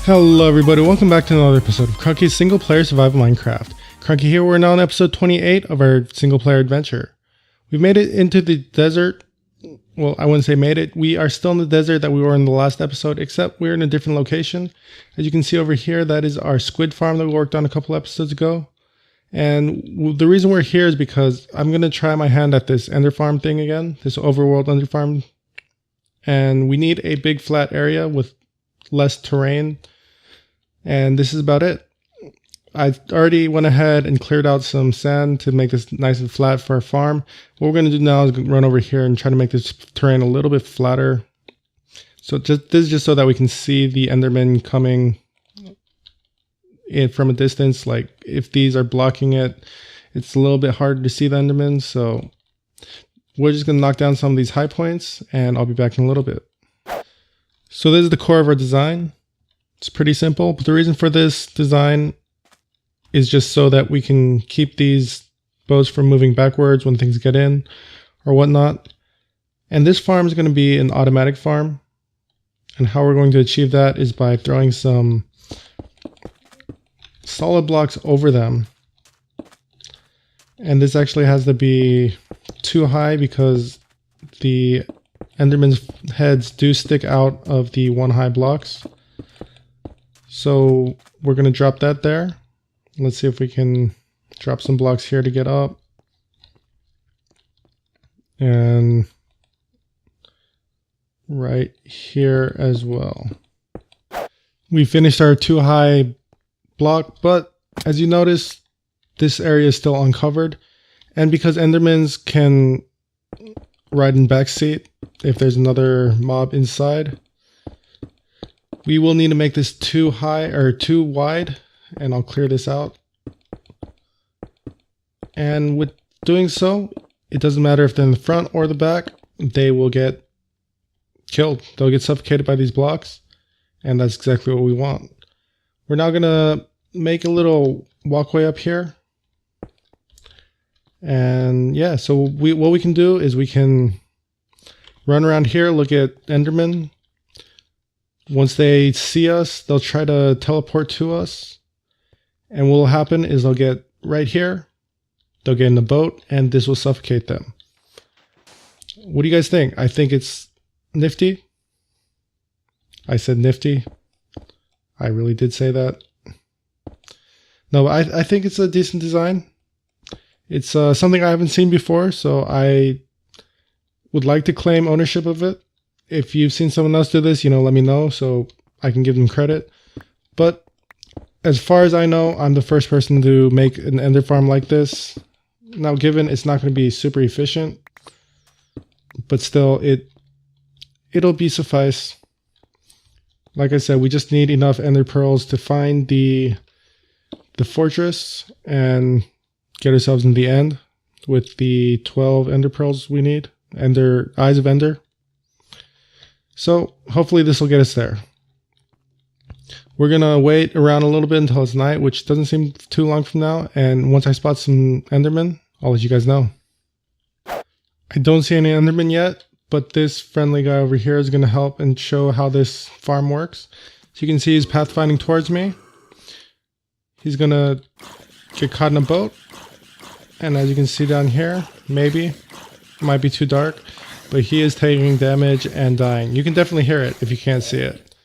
Hello everybody, welcome back to another episode of Krunky's single player survival Minecraft. Krunky here, we're now on episode 28 of our single player adventure. We've made it into the desert. Well, I wouldn't say made it. We are still in the desert that we were in the last episode, except we're in a different location. As you can see over here, that is our squid farm that we worked on a couple episodes ago. And the reason we're here is because I'm going to try my hand at this ender farm thing again, this overworld ender farm. And we need a big flat area with less terrain. And this is about it. I already went ahead and cleared out some sand to make this nice and flat for our farm. What we're going to do now is run over here and try to make this terrain a little bit flatter. So this is just so that we can see the Enderman coming in from a distance. Like if these are blocking it, it's a little bit harder to see the Enderman. So we're just going to knock down some of these high points and I'll be back in a little bit. So this is the core of our design. It's pretty simple, but the reason for this design is just so that we can keep these bows from moving backwards when things get in or whatnot. And this farm is going to be an automatic farm. And how we're going to achieve that is by throwing some solid blocks over them. And this actually has to be too high because the Enderman's heads do stick out of the one high blocks. So we're going to drop that there. Let's see if we can drop some blocks here to get up. And right here as well. We finished our too high block, but as you notice, this area is still uncovered. And because Endermans can ride in backseat if there's another mob inside, we will need to make this too high or too wide, and I'll clear this out. And with doing so, it doesn't matter if they're in the front or the back, they will get killed. They'll get suffocated by these blocks, and that's exactly what we want. We're now going to make a little walkway up here. And yeah, so what we can do is we can run around here, look at Enderman. Once they see us, they'll try to teleport to us. And what will happen is they'll get right here. They'll get in the boat and this will suffocate them. What do you guys think? I think it's nifty. I said nifty. I really did say that. No, I think it's a decent design. It's something I haven't seen before, so I would like to claim ownership of it. If you've seen someone else do this, let me know so I can give them credit. But as far as I know, I'm the first person to make an ender farm like this. Now, given it's not going to be super efficient, but still, it'll be suffice. Like I said, we just need enough ender pearls to find the fortress and get ourselves in the end with the 12 ender pearls we need, eyes of ender. So hopefully this will get us there. We're going to wait around a little bit until it's night, which doesn't seem too long from now. And once I spot some Endermen, I'll let you guys know. I don't see any Endermen yet, but this friendly guy over here is going to help and show how this farm works. So you can see he's pathfinding towards me. He's going to get caught in a boat. And as you can see down here, maybe, it might be too dark, but he is taking damage and dying. You can definitely hear it if you can't see it.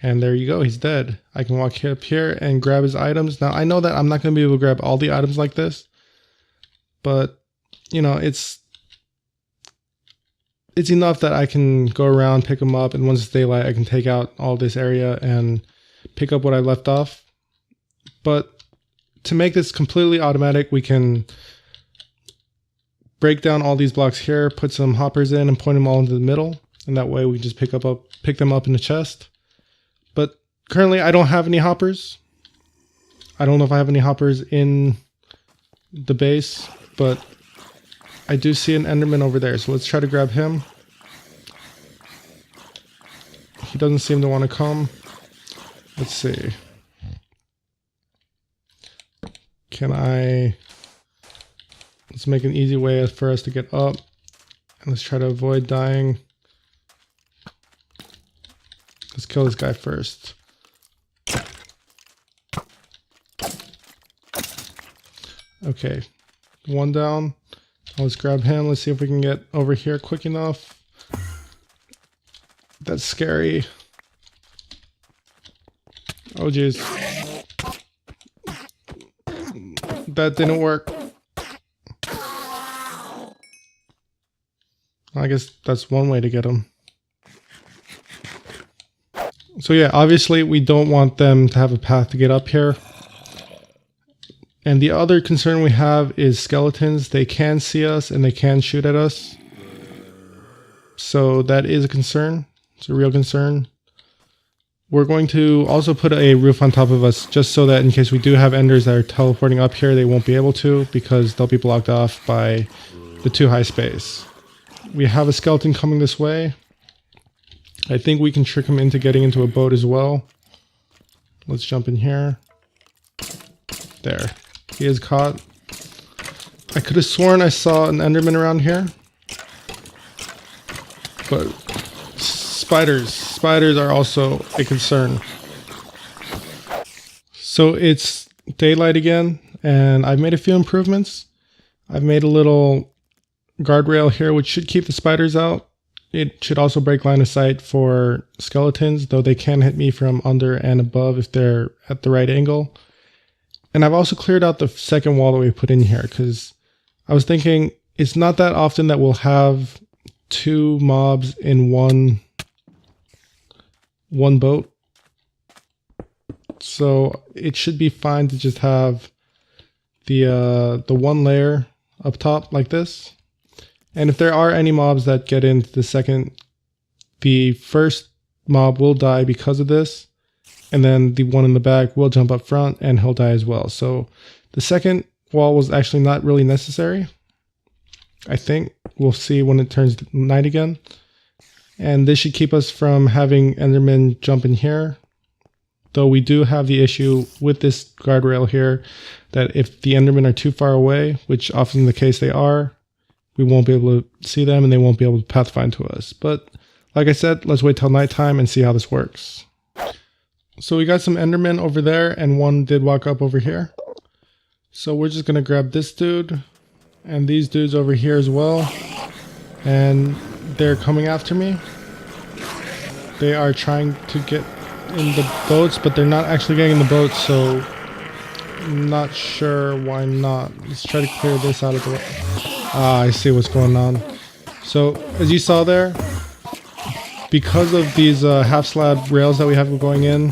And there you go, he's dead. I can walk up here and grab his items. Now, I know that I'm not going to be able to grab all the items like this, but, it's enough that I can go around, pick them up, and once it's daylight, I can take out all this area and pick up what I left off. But to make this completely automatic, we can break down all these blocks here, put some hoppers in and point them all into the middle. And that way we can just pick them up in the chest. But currently I don't have any hoppers. I don't know if I have any hoppers in the base, but I do see an Enderman over there. So let's try to grab him. He doesn't seem to want to come. Let's see. Let's make an easy way for us to get up. And let's try to avoid dying. Let's kill this guy first. Okay, one down. Let's grab him. Let's see if we can get over here quick enough. That's scary. Oh jeez. That didn't work. I guess that's one way to get him. So yeah, obviously we don't want them to have a path to get up here. And the other concern we have is skeletons. They can see us and they can shoot at us. So that is a concern. It's a real concern. We're going to also put a roof on top of us just so that in case we do have enders that are teleporting up here, they won't be able to because they'll be blocked off by the too high space. We have a skeleton coming this way. I think we can trick him into getting into a boat as well. Let's jump in here. There. He is caught. I could have sworn I saw an enderman around here. But spiders are also a concern. So it's daylight again, and I've made a few improvements. I've made a little guardrail here which should keep the spiders out. It should also break line of sight for skeletons, though they can hit me from under and above if they're at the right angle. And I've also cleared out the second wall that we put in here because I was thinking it's not that often that we'll have two mobs in one boat. So it should be fine to just have the one layer up top like this. And if there are any mobs that get into the first mob will die because of this. And then the one in the back will jump up front and he'll die as well. So the second wall was actually not really necessary. I think we'll see when it turns night again. And this should keep us from having endermen jump in here. Though we do have the issue with this guardrail here that if the endermen are too far away, which often the case they are, we won't be able to see them and they won't be able to pathfind to us. But like I said, let's wait till nighttime and see how this works. So we got some endermen over there and one did walk up over here. So we're just going to grab this dude and these dudes over here as well. And they're coming after me. They are trying to get in the boats, but they're not actually getting in the boats, so I'm not sure why not. Let's try to clear this out of the way. Ah, I see what's going on. So, as you saw there, because of these half slab rails that we have going in,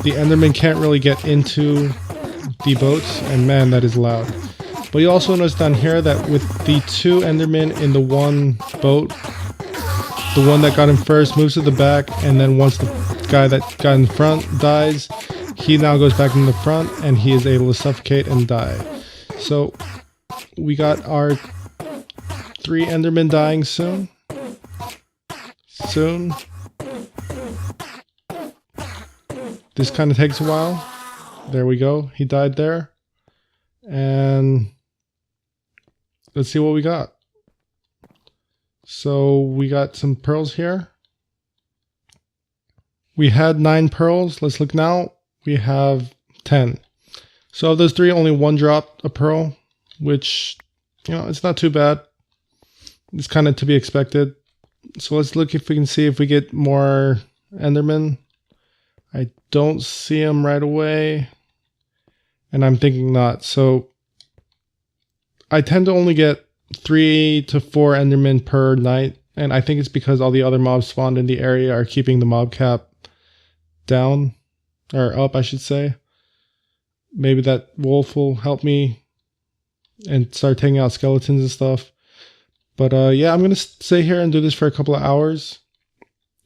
the enderman can't really get into the boats, and man, that is loud. But you also notice down here that with the two endermen in the one boat, the one that got in first moves to the back, and then once the guy that got in front dies, he now goes back in the front, and he is able to suffocate and die. So we got our 3 endermen dying soon. This kind of takes a while. There we go. He died there. And let's see what we got. So we got some pearls here. We had 9 pearls. Let's look now. We have 10. So of those 3, only 1 dropped a pearl, which, you know, it's not too bad. It's kind of to be expected. So let's look if we can see if we get more endermen. I don't see them right away. And I'm thinking not. So I tend to only get 3 to 4 endermen per night. And I think it's because all the other mobs spawned in the area are keeping the mob cap down. Or up, I should say. Maybe that wolf will help me and start taking out skeletons and stuff. But yeah, I'm going to stay here and do this for a couple of hours.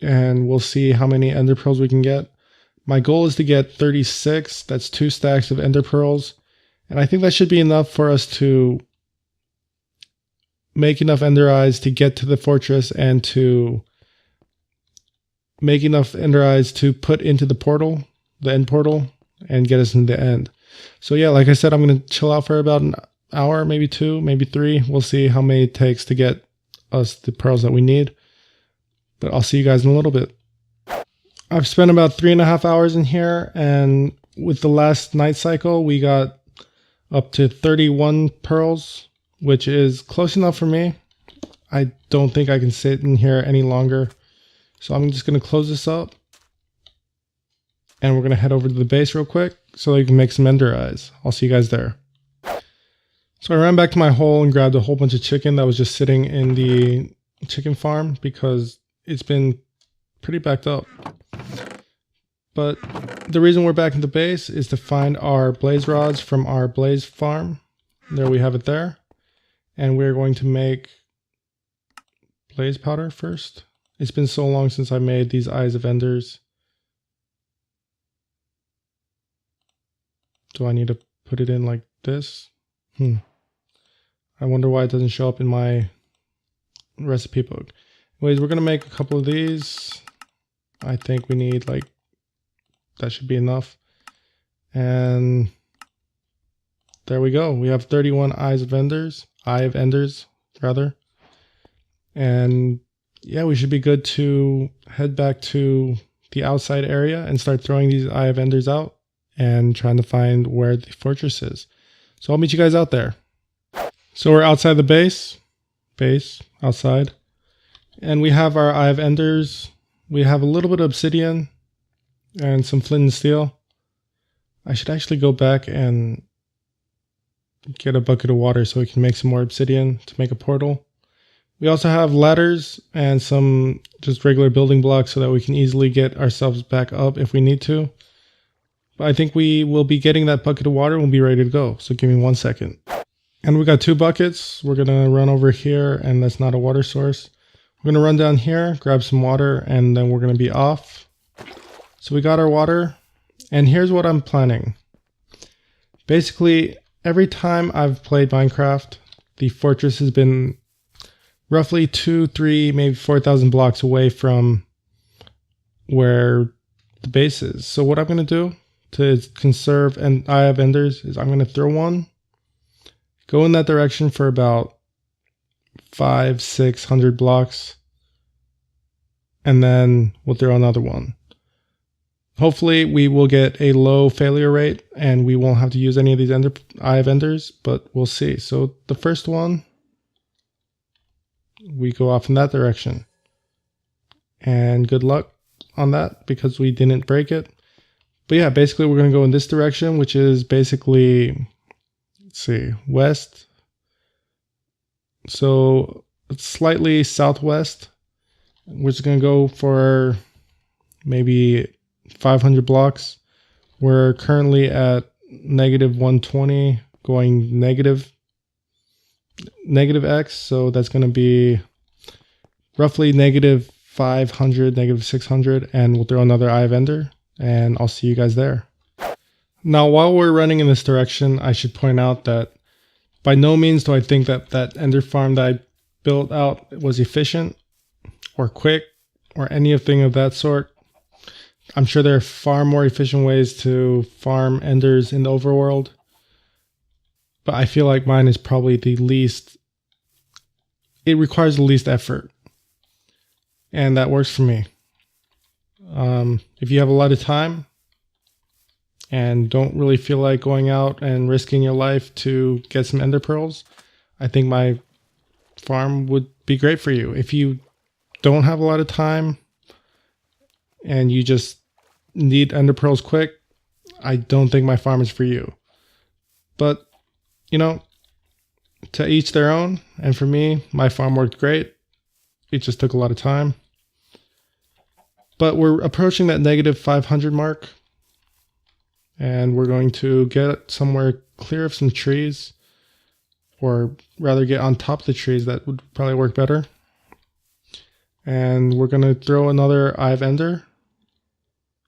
And we'll see how many ender pearls we can get. My goal is to get 36. That's 2 stacks of ender pearls. And I think that should be enough for us to make enough ender eyes to get to the fortress and to make enough ender eyes to put into the portal, the end portal, and get us into the end. So yeah, like I said, I'm going to chill out for about an hour, maybe 2, maybe 3. We'll see how many it takes to get us the pearls that we need. But I'll see you guys in a little bit. I've spent about 3.5 hours in here, and with the last night cycle, we got up to 31 pearls, which is close enough for me. I don't think I can sit in here any longer. So I'm just going to close this up. And we're going to head over to the base real quick so that we can make some ender eyes. I'll see you guys there. So I ran back to my hole and grabbed a whole bunch of chicken that was just sitting in the chicken farm because it's been pretty backed up. But the reason we're back in the base is to find our blaze rods from our blaze farm. There we have it there. And we're going to make blaze powder first. It's been so long since I made these eyes of enders. Do I need to put it in like this? I wonder why it doesn't show up in my recipe book. Anyways, we're going to make a couple of these. I think we need like, that should be enough. And there we go. We have 31 eye of enders rather. And yeah, we should be good to head back to the outside area and start throwing these eye of enders out and trying to find where the fortress is. So I'll meet you guys out there. So we're outside the base outside, and we have our eye of enders. We have a little bit of obsidian and some flint and steel. I should actually go back and get a bucket of water so we can make some more obsidian to make a portal. We also have ladders and some just regular building blocks so that we can easily get ourselves back up if we need to. But I think we will be getting that bucket of water and we'll be ready to go. So give me 1 second. And we got 2 buckets. We're going to run over here, and that's not a water source. We're going to run down here, grab some water, and then we're going to be off. So we got our water, and here's what I'm planning. Basically, every time I've played Minecraft, the fortress has been roughly 2, 3, maybe 4,000 blocks away from where the base is. So what I'm going to do to conserve an eye of enders is I'm going to throw one, go in that direction for about 500-600 blocks, and then we'll throw another one. Hopefully we will get a low failure rate and we won't have to use any of these eye of enders, but we'll see. So the first one, we go off in that direction. And good luck on that because we didn't break it. But yeah, basically we're going to go in this direction, which is basically, let's see, west. So it's slightly southwest. We're just going to go for maybe 500 blocks. We're currently at -120, going negative X. So that's going to be roughly -500, -600. And we'll throw another eye of ender. And I'll see you guys there. Now, while we're running in this direction, I should point out that by no means do I think that that ender farm that I built out was efficient or quick or anything of that sort. I'm sure there are far more efficient ways to farm enders in the overworld, but I feel like mine is probably the least, it requires the least effort, and that works for me. If you have a lot of time and don't really feel like going out and risking your life to get some ender pearls, I think my farm would be great for you. If you don't have a lot of time and you just need ender pearls quick, I don't think my farm is for you. But, you know, to each their own. And for me, my farm worked great. It just took a lot of time. But we're approaching that -500 mark. And we're going to get somewhere clear of some trees. Or rather get on top of the trees. That would probably work better. And we're going to throw another eye of ender.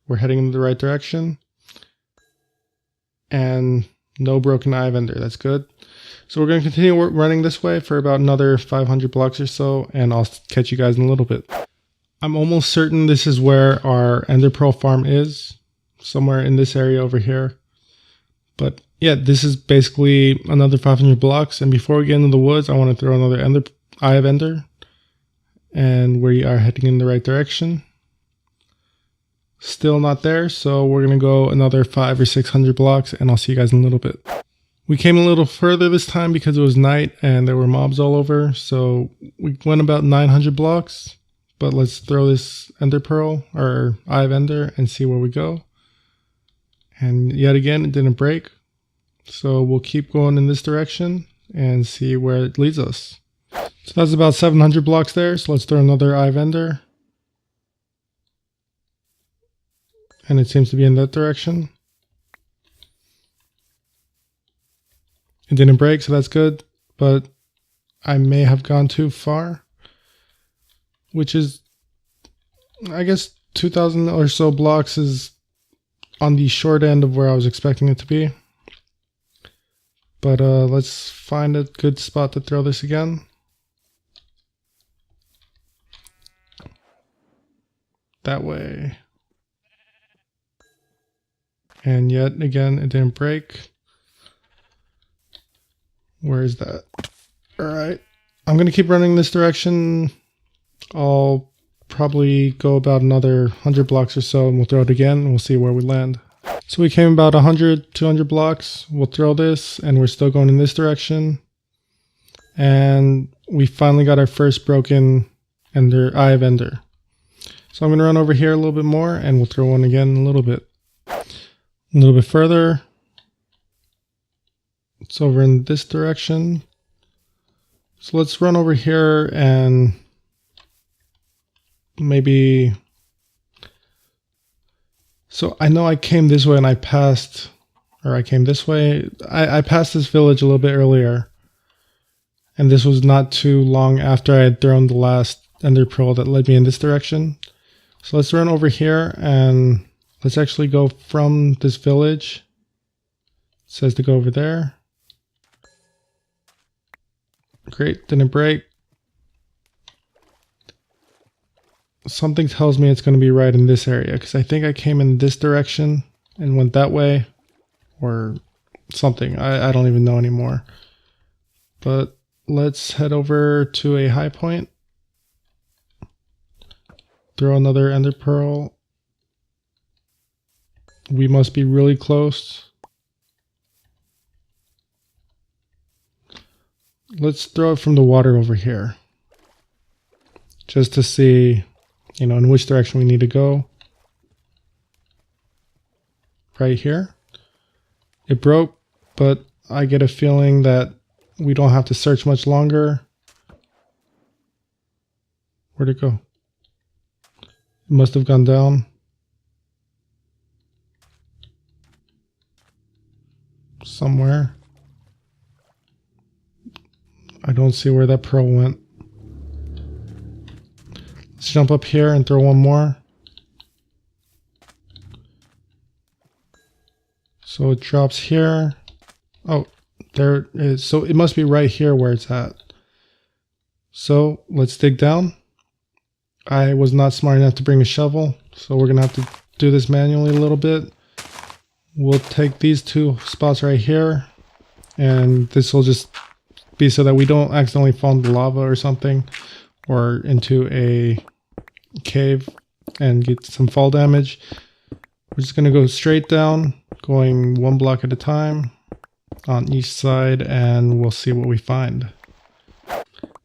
We're heading in the right direction. And no broken eye of ender. That's good. So we're going to continue running this way for about another 500 blocks or so. And I'll catch you guys in a little bit. I'm almost certain this is where our ender pearl farm is. Somewhere in this area over here. But yeah, this is basically another 500 blocks. And before we get into the woods, I want to throw another eye of ender. And we are heading in the right direction. Still not there, so we're going to go another 500 or 600 blocks, and I'll see you guys in a little bit. We came a little further this time because it was night and there were mobs all over. So we went about 900 blocks. But let's throw this ender pearl or eye of ender and see where we go. And yet again, it didn't break. So we'll keep going in this direction and see where it leads us. So that's about 700 blocks there. So let's throw another eye of ender. And it seems to be in that direction. It didn't break, so that's good. But I may have gone too far. Which is, I guess, 2,000 or so blocks is on the short end of where I was expecting it to be. But let's find a good spot to throw this again. That way. And yet again, it didn't break. Where is that? Alright. I'm going to keep running this direction. I'll probably go about another 100 blocks or so and we'll throw it again and we'll see where we land. So we came about 100, 200 blocks. We'll throw this and we're still going in this direction. And we finally got our first broken eye of ender. So I'm going to run over here a little bit more and we'll throw one again in a little bit. A little bit further. It's over in this direction. So let's run over here and maybe... So I know I came this way and I passed, or I came this way. I passed this village a little bit earlier. And this was not too long after I had thrown the last ender pearl that led me in this direction. So let's run over here and let's actually go from this village. It says to go over there. Great, didn't break. Something tells me it's going to be right in this area because I think I came in this direction and went that way or something. I don't even know anymore. But let's head over to a high point. Throw another ender pearl. We must be really close. Let's throw it from the water over here. Just to see, you know, in which direction we need to go. Right here. It broke, but I get a feeling that we don't have to search much longer. Where'd it go? It must have gone down. Somewhere. I don't see where that pearl went. Let's jump up here and throw one more. So it drops here. Oh, there it is. So it must be right here where it's at. So let's dig down. I was not smart enough to bring a shovel, so we're gonna have to do this manually a little bit. We'll take these two spots right here, and this will just be so that we don't accidentally fall into lava or something, or into a cave and get some fall damage. We're just gonna go straight down, going one block at a time on each side, and we'll see what we find.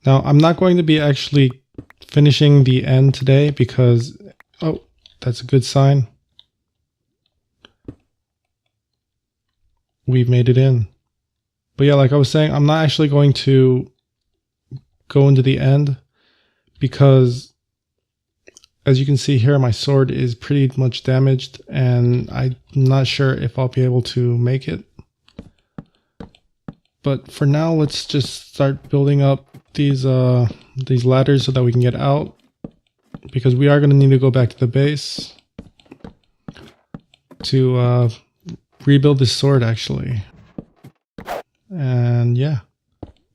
Now, I'm not going to be actually finishing the end today because, oh, that's a good sign. We've made it in. But yeah, like I was saying, I'm not actually going to go into the end because, as you can see here, my sword is pretty much damaged and I'm not sure if I'll be able to make it. But for now, let's just start building up these ladders so that we can get out, because we are going to need to go back to the base to rebuild this sword actually. And yeah,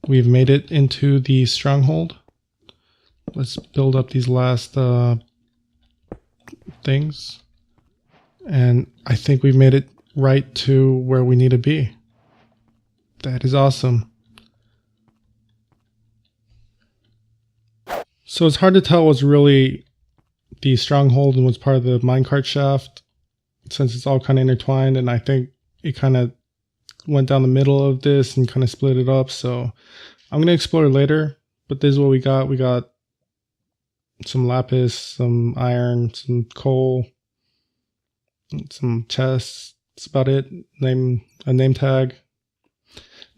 we've made it into the stronghold. Let's build up these last things, and I think we've made it right to where we need to be. That is awesome. So it's hard to tell what's really the stronghold and what's part of the minecart shaft, since it's all kind of intertwined, and I think it kind of went down the middle of this and kind of split it up. So I'm going to explore later, but this is what we got. We got some lapis, some iron, some coal, some chests. That's about it. A name tag.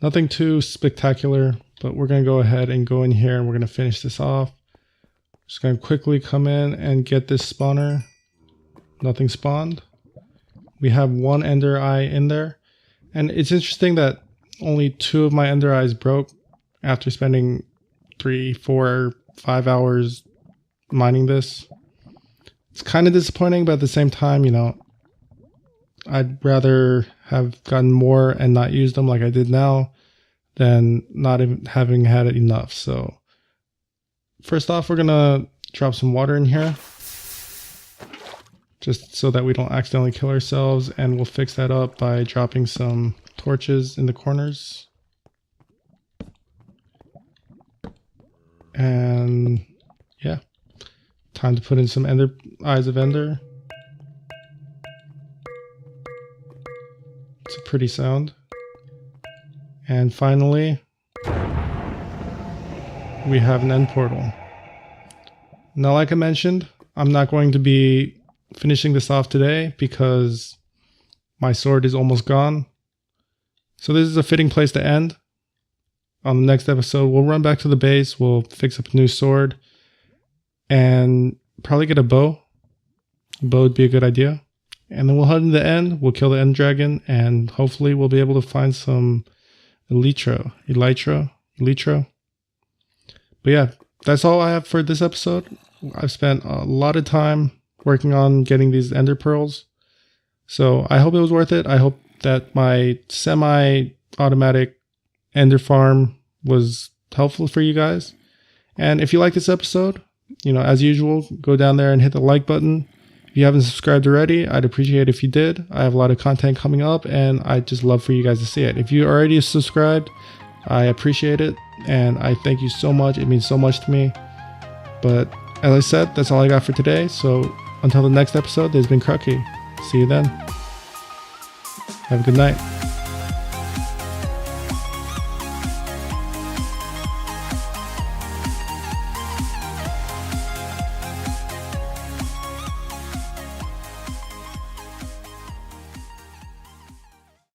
Nothing too spectacular, but we're going to go ahead and go in here and we're going to finish this off. Just going to quickly come in and get this spawner. Nothing spawned. We have one ender eye in there. And it's interesting that only 2 of my ender eyes broke after spending 3, 4, 5 hours mining this. It's kind of disappointing, but at the same time, you know, I'd rather have gotten more and not used them like I did now than not even having had it enough. So first off, we're going to drop some water in here just so that we don't accidentally kill ourselves, and we'll fix that up by dropping some torches in the corners. And yeah, time to put in some eyes of ender. It's a pretty sound. And finally, we have an end portal. Now, like I mentioned, I'm not going to be finishing this off today because my sword is almost gone. So this is a fitting place to end. On the next episode, we'll run back to the base, we'll fix up a new sword, and probably get a bow. A bow would be a good idea. And then we'll head in the end, we'll kill the end dragon, and hopefully we'll be able to find some elytra. But yeah, that's all I have for this episode. I've spent a lot of time working on getting these ender pearls. So I hope it was worth it. I hope that my semi-automatic ender farm was helpful for you guys. And if you like this episode, you know, as usual, go down there and hit the like button. If you haven't subscribed already, I'd appreciate it if you did. I have a lot of content coming up, and I'd just love for you guys to see it. If you already subscribed, I appreciate it, and I thank you so much. It means so much to me. But as I said, that's all I got for today. So until the next episode, this has been Kruncky. See you then. Have a good night.